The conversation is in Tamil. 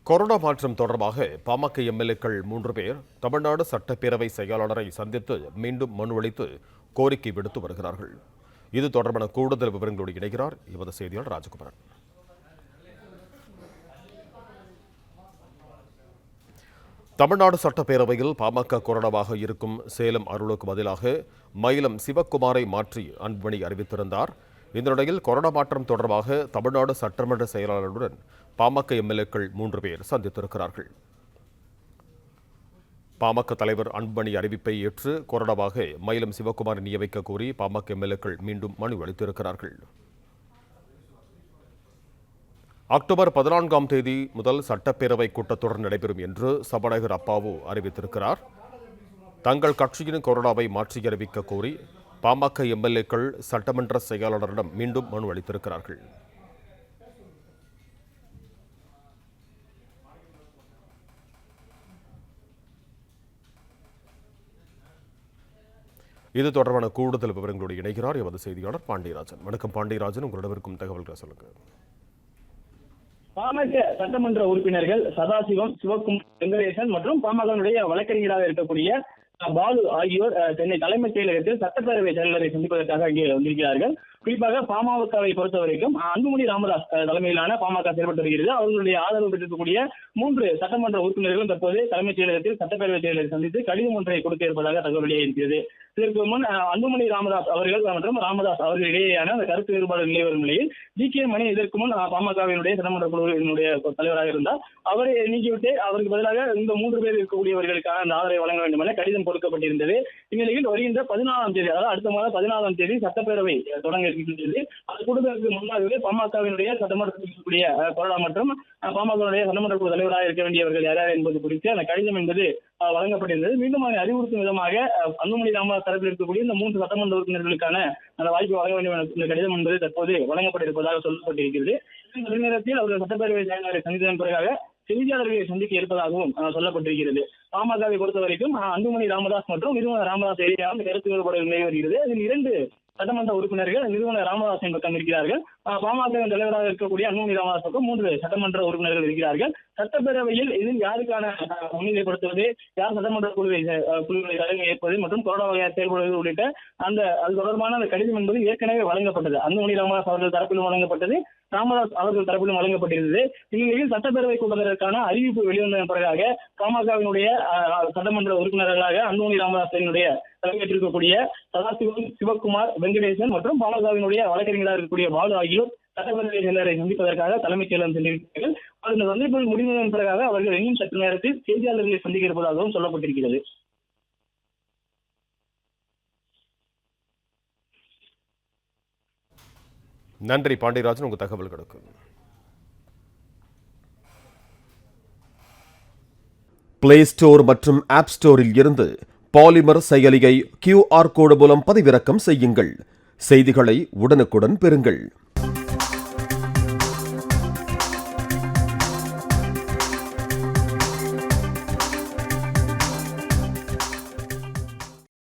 கொரோனா மாற்றம் தொடர்பாக பாமக எம்எல்ஏக்கள் 3 பேர் தமிழ்நாடு சட்டப்பேரவை செயலாளரை சந்தித்து மீண்டும் மனு அளித்து கோரிக்கை விடுத்து வருகிறார்கள். இது தொடர்பான கூடுதல் விவரங்களோடு இணைகிறார் எமது செய்தியாளர் ராஜகுமாரன். தமிழ்நாடு சட்டப்பேரவையில் பாமக கொறடாவாக இருக்கும் சேலம் அருளுக்கு பதிலாக மயிலம் சிவக்குமாரை மாற்றி அன்புமணி அறிவித்திருந்தார். இந்த நிலையில் கொரோனா மாற்றம் தொடர்பாக தமிழ்நாடு சட்டமன்ற செயலாளருடன் பாமக எம்எல்ஏக்கள் 3 பேர் சந்தித்திருக்கிறார்கள். பாமக தலைவர் அன்புமணி அறிவிப்பை ஏற்று கொறடாவாக மயிலம் சிவக்குமாரை நியமிக்க கோரி பாமக எம்எல்ஏக்கள் மீண்டும் மனு அளித்திருக்கிறார்கள். அக்டோபர் 14ஆம் தேதி முதல் சட்டப்பேரவை கூட்டத்தொடர் நடைபெறும் என்று சபாநாயகர் அப்பாவு அறிவித்திருக்கிறார். தங்கள் கட்சியின் கொறடாவை மாற்றி அறிவிக்க கோரி பாமக எம்எல்ஏக்கள் சட்டமன்ற செயலாளரிடம் மீண்டும் மனு அளித்திருக்கிறார்கள். இது தொடர்பான கூடுதல் விவரங்களோடு இணைகிறார் எமது செய்தியாளர் பாண்டியராஜன். வணக்கம் பாண்டியராஜன், உங்களிடம் இருக்கும் தகவல்களை சொல்லுங்க. பாமக சட்டமன்ற உறுப்பினர்கள் சதாசிவம், சிவக்குமார், வெங்கடேசன் மற்றும் பாமகனுடைய வழக்கறிஞராக இருக்கக்கூடிய பாலு ஆகியோர் சென்னை தலைமைச் செயலகத்தில் சட்டப்பேரவை செயலரை சந்திப்பதற்காக இங்கே வந்திருக்கிறார்கள். குறிப்பாக பாமகவை பொறுத்த வரைக்கும் அன்புமணி ராமதாஸ் தலைமையிலான பாமக செயல்பட்டு வருகிறது. அவர்களுடைய ஆதரவு பெற்றிருக்கக்கூடிய 3 சட்டமன்ற உறுப்பினர்களும் தற்போது தலைமைச் செயலகத்தில் சட்டப்பேரவை செயலரை சந்தித்து கடிதம் ஒன்றை கொடுக்க இருப்பதாக தகவல் வெளியாகிறது. இதற்கு முன் அன்புமணி ராமதாஸ் அவர்கள் மற்றும் ராமதாஸ் அவர்கள் இடையேயான அந்த கருத்து வேறுபாடு நிலை வரும் நிலையில் ஜி.கே. மணி இதற்கு முன் பாமகவினுடைய சட்டமன்ற குழுவினுடைய தலைவராக இருந்தார். அவரை நீக்கிவிட்டு அவருக்கு பதிலாக இந்த 3 பேர் இருக்கக்கூடியவர்களுக்கான அந்த ஆதரவை வழங்க வேண்டும் என கடிதம் கொடுக்கப்பட்டிருந்தது. இந்நிலையில் வருகின்ற 14ஆம் தேதி, அதாவது அடுத்த மாதம் 14ஆம் தேதி சட்டப்பேரவை தொடங்க இருக்கின்றது. அது கூடுதலுக்கு முன்னாகவே பாமகவினுடைய சட்டமன்றத்தில் இருக்கக்கூடிய கொறடா மற்றும் பாமகவுடைய சட்டமன்ற குழு தலைவராக இருக்க வேண்டியவர்கள் யார் என்பது குறித்து அந்த கடிதம் என்பது வழங்கப்பட்டிருந்தது. மீண்டும் அதை அறிவுறுத்தும் விதமாக அன்புமணி ராமதாஸ் தரப்பில் இருக்கக்கூடிய இந்த 3 சட்டமன்ற உறுப்பினர்களுக்கான அந்த வாய்ப்பு வழங்க வேண்டும் என்ற கடிதம் என்பது தற்போது வழங்கப்பட்டிருப்பதாக சொல்லப்பட்டிருக்கிறது. இந்த நேரத்தில் அவர்கள் சட்டப்பேரவை செயலாளரை சந்தித்ததன் பிறகாக செய்தியாளர்களை சந்திக்க இருப்பதாகவும் சொல்லப்பட்டிருக்கிறது. பாமகவை பொறுத்த வரைக்கும் அன்புமணி ராமதாஸ் மற்றும் நிறுவனர் ராமதாஸ் இடையே கருத்து வேறுபாடு நிலை வருகிறது. அதில் 2 சட்டமன்ற உறுப்பினர்கள் நிறுவனர் ராமதாஸின் பக்கம் இருக்கிறார்கள். பாமக தலைவராக இருக்கக்கூடிய அன்புமணி ராமதாஸ் பக்கம் 3 சட்டமன்ற உறுப்பினர்கள் இருக்கிறார்கள். சட்டப்பேரவையில் இதில் யாருக்கான முன்னிலைப்படுத்துவது, யார் சட்டமன்ற குழுவை தலைமை ஏற்பது மற்றும் கொரோனா வகையாக செயல்படுவது உள்ளிட்ட அது தொடர்பான அந்த கடிதம் என்பது ஏற்கனவே வழங்கப்பட்டது. அன்புமணி ராமதாஸ் அவர்கள் தரப்பிலும் வழங்கப்பட்டது, ராமதாஸ் அவர்கள் தரப்பிலும் வழங்கப்பட்டிருந்தது. இந்நிலையில் சட்டப்பேரவை கூட்டத்திற்கான அறிவிப்பு வெளிவந்த பிறகாக பாமகவினுடைய சட்டமன்ற உறுப்பினர்களாக அன்புமணி ராமதாஸினுடைய தலைமையேற்றிருக்கக்கூடிய சதாசிவம், சிவக்குமார், வெங்கடேசன் மற்றும் பாமகவினுடைய வழக்கறிஞராக இருக்கக்கூடிய பாலு ஆகியோர் சட்டப்பேரவை செயலரை சந்திப்பதற்காக தலைமைச் செயலகம் சென்றிருக்கிறார்கள். அந்த சந்திப்பில் முடிந்ததன் பிறகாக அவர்கள் இன்னும் சற்று நேரத்தில் செய்தியாளர்களை சந்திக்க இருப்பதாகவும் சொல்லப்பட்டிருக்கிறது. நன்றி பாண்டியராஜன், உங்கள் தகவல்களுக்கு. பிளே ஸ்டோர் மற்றும் ஆப் ஸ்டோரில் இருந்து பாலிமர் செயலியை QR கோடு மூலம் பதிவிறக்கம் செய்யுங்கள். செய்திகளை உடனுக்குடன் பெறுங்கள்.